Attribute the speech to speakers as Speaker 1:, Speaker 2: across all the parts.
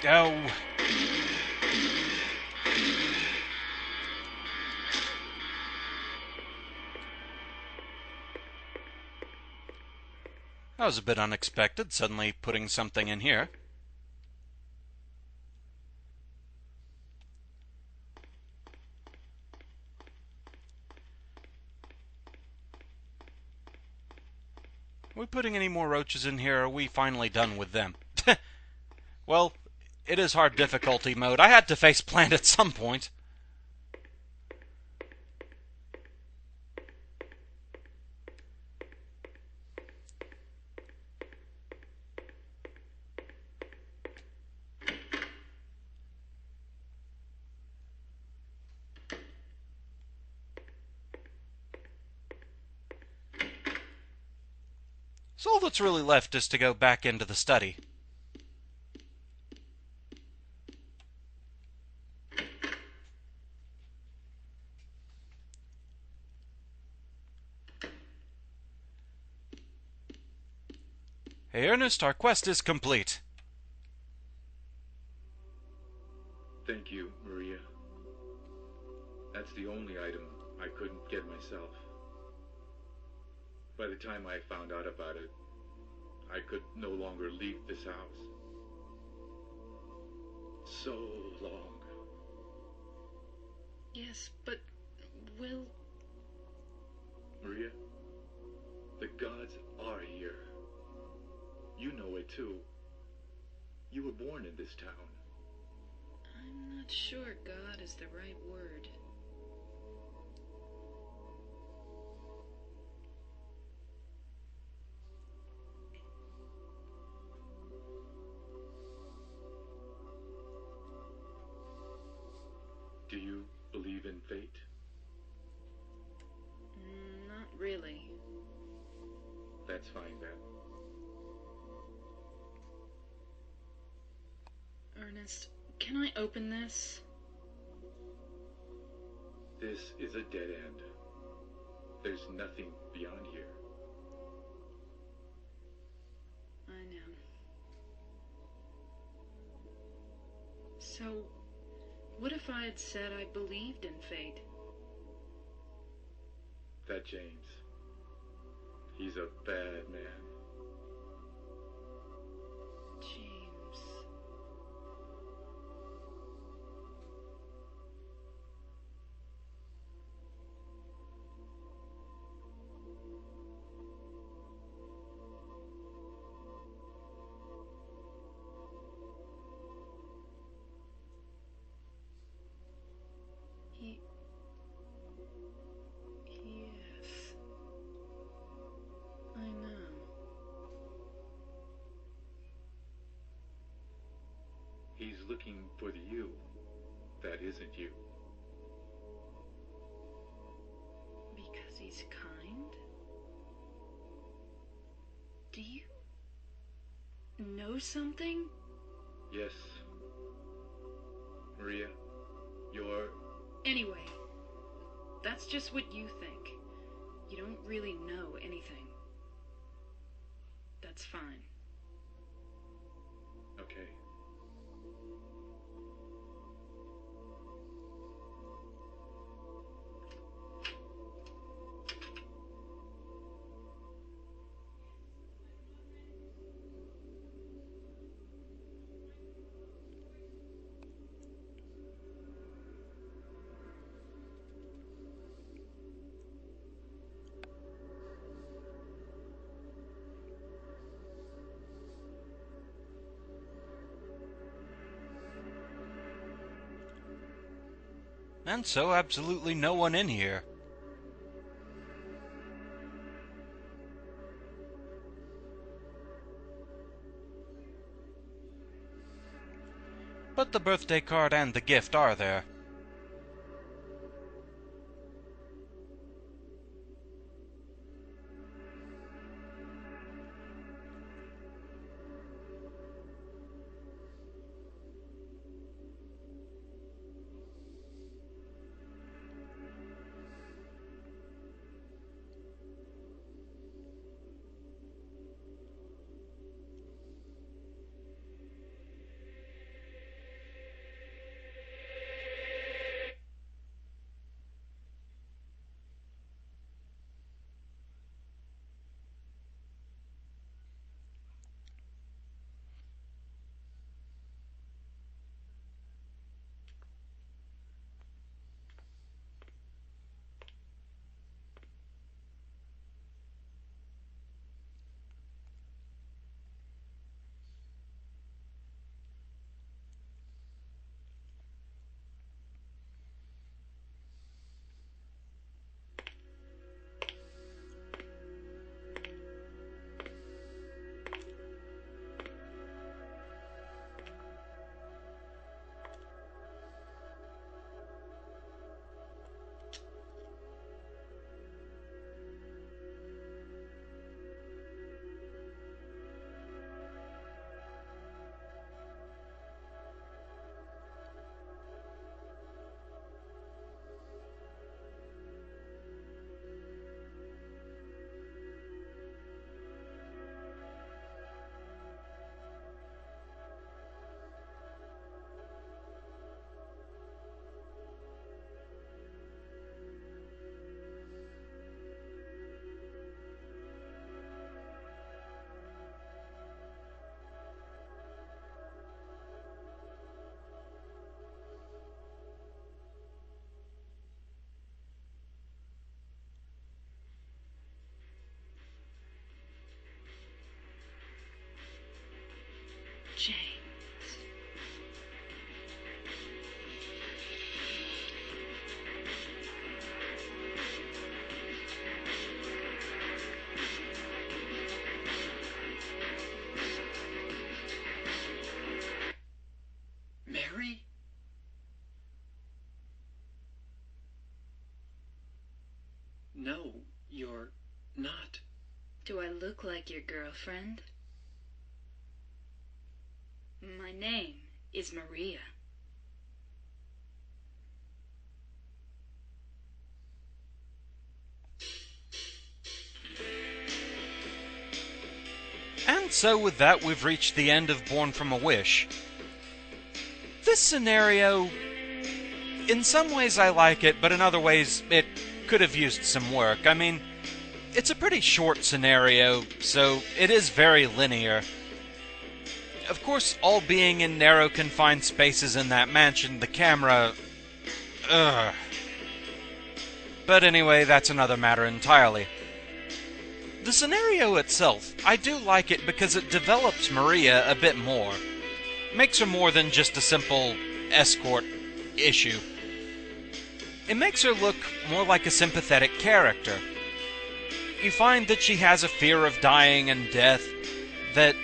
Speaker 1: Oh. That was a bit unexpected, suddenly putting something in here. Are we putting any more roaches in here, or are we finally done with them? Well, it is hard difficulty mode. I had to face plant at some point. So all that's really left is to go back into the study. Hey, Ernest, our quest is complete.
Speaker 2: Thank you, Maria. That's the only item I couldn't get myself. By the time I found out about it, I could no longer leave this house. So long.
Speaker 3: Yes, but Will...
Speaker 2: Maria, the gods are here. You know it too. You were born in this town.
Speaker 3: I'm not sure God is the right word.
Speaker 2: Do you believe in fate?
Speaker 3: Not really.
Speaker 2: That's fine then.
Speaker 3: Ernest, can I open this?
Speaker 2: This is a dead end. There's nothing beyond here.
Speaker 3: I know. So, what if I had said I believed in fate?
Speaker 2: That James. He's a bad man.
Speaker 3: James. He... Yes. I know.
Speaker 2: He's looking for the you that isn't you.
Speaker 3: Because he's kind? Do you know something?
Speaker 2: Yes. Maria, you're...
Speaker 3: Anyway, that's just what you think. You don't really know anything. That's fine.
Speaker 2: Okay.
Speaker 1: And so absolutely no one in here. But the birthday card and the gift are there.
Speaker 3: James.
Speaker 4: Mary? No, you're not.
Speaker 3: Do I look like your girlfriend? My name is Maria.
Speaker 1: And so with that, we've reached the end of Born from a Wish. This scenario, in some ways I like it, but in other ways it could have used some work. I mean, it's a pretty short scenario, so it is very linear. Of course, all being in narrow confined spaces in that mansion, the camera... Ugh. But anyway, that's another matter entirely. The scenario itself, I do like it because it develops Maria a bit more. Makes her more than just a simple escort issue. It makes her look more like a sympathetic character. You find that she has a fear of dying and death, that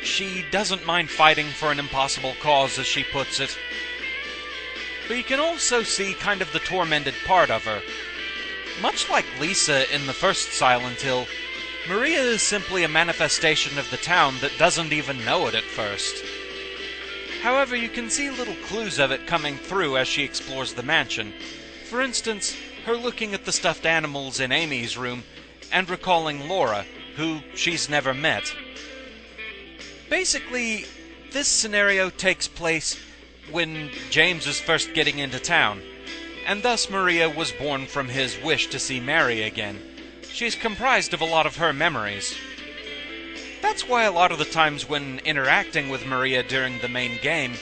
Speaker 1: she doesn't mind fighting for an impossible cause, as she puts it. But you can also see kind of the tormented part of her. Much like Lisa in the first Silent Hill, Maria is simply a manifestation of the town that doesn't even know it at first. However, you can see little clues of it coming through as she explores the mansion. For instance, her looking at the stuffed animals in Amy's room and recalling Laura, who she's never met. Basically, this scenario takes place when James is first getting into town, and thus Maria was born from his wish to see Mary again. She's comprised of a lot of her memories. That's why a lot of the times when interacting with Maria during the main game,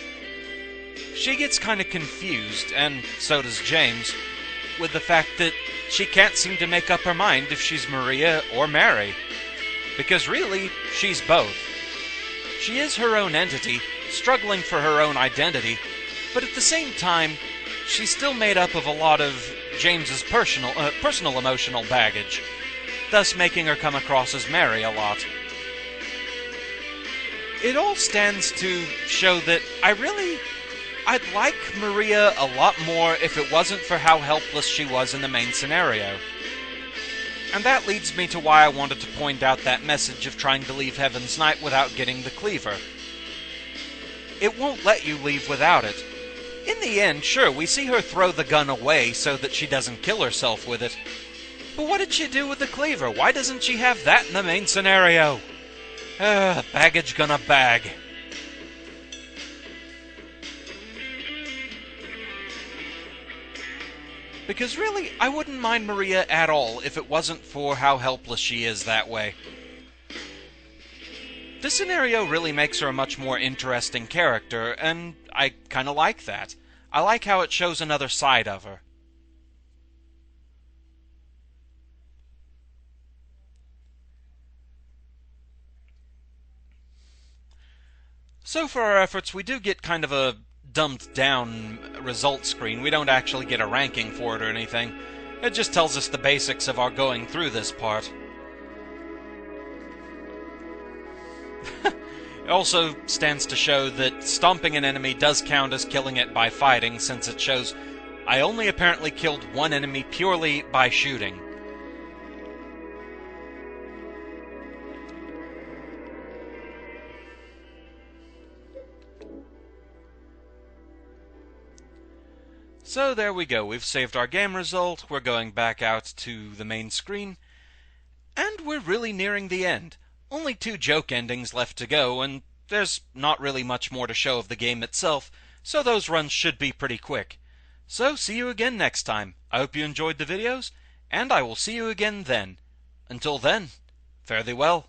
Speaker 1: she gets kind of confused, and so does James, with the fact that she can't seem to make up her mind if she's Maria or Mary. Because really, she's both. She is her own entity, struggling for her own identity, but at the same time, she's still made up of a lot of James's personal emotional baggage, thus making her come across as Mary a lot. It all stands to show that I'd like Maria a lot more if it wasn't for how helpless she was in the main scenario. And that leads me to why I wanted to point out that message of trying to leave Heaven's Night without getting the cleaver. It won't let you leave without it. In the end, sure, we see her throw the gun away so that she doesn't kill herself with it. But what did she do with the cleaver? Why doesn't she have that in the main scenario? Baggage gonna bag. Because really, I wouldn't mind Maria at all if it wasn't for how helpless she is that way. This scenario really makes her a much more interesting character, and I kinda like that. I like how it shows another side of her. So for our efforts, we do get kind of a dumbed down result screen. We don't actually get a ranking for it or anything. It just tells us the basics of our going through this part. It also stands to show that stomping an enemy does count as killing it by fighting, since it shows I only apparently killed one enemy purely by shooting. So there we go, we've saved our game result, we're going back out to the main screen, and we're really nearing the end. Only 2 joke endings left to go, and there's not really much more to show of the game itself, so those runs should be pretty quick. So see you again next time. I hope you enjoyed the videos, and I will see you again then. Until then, fare thee well.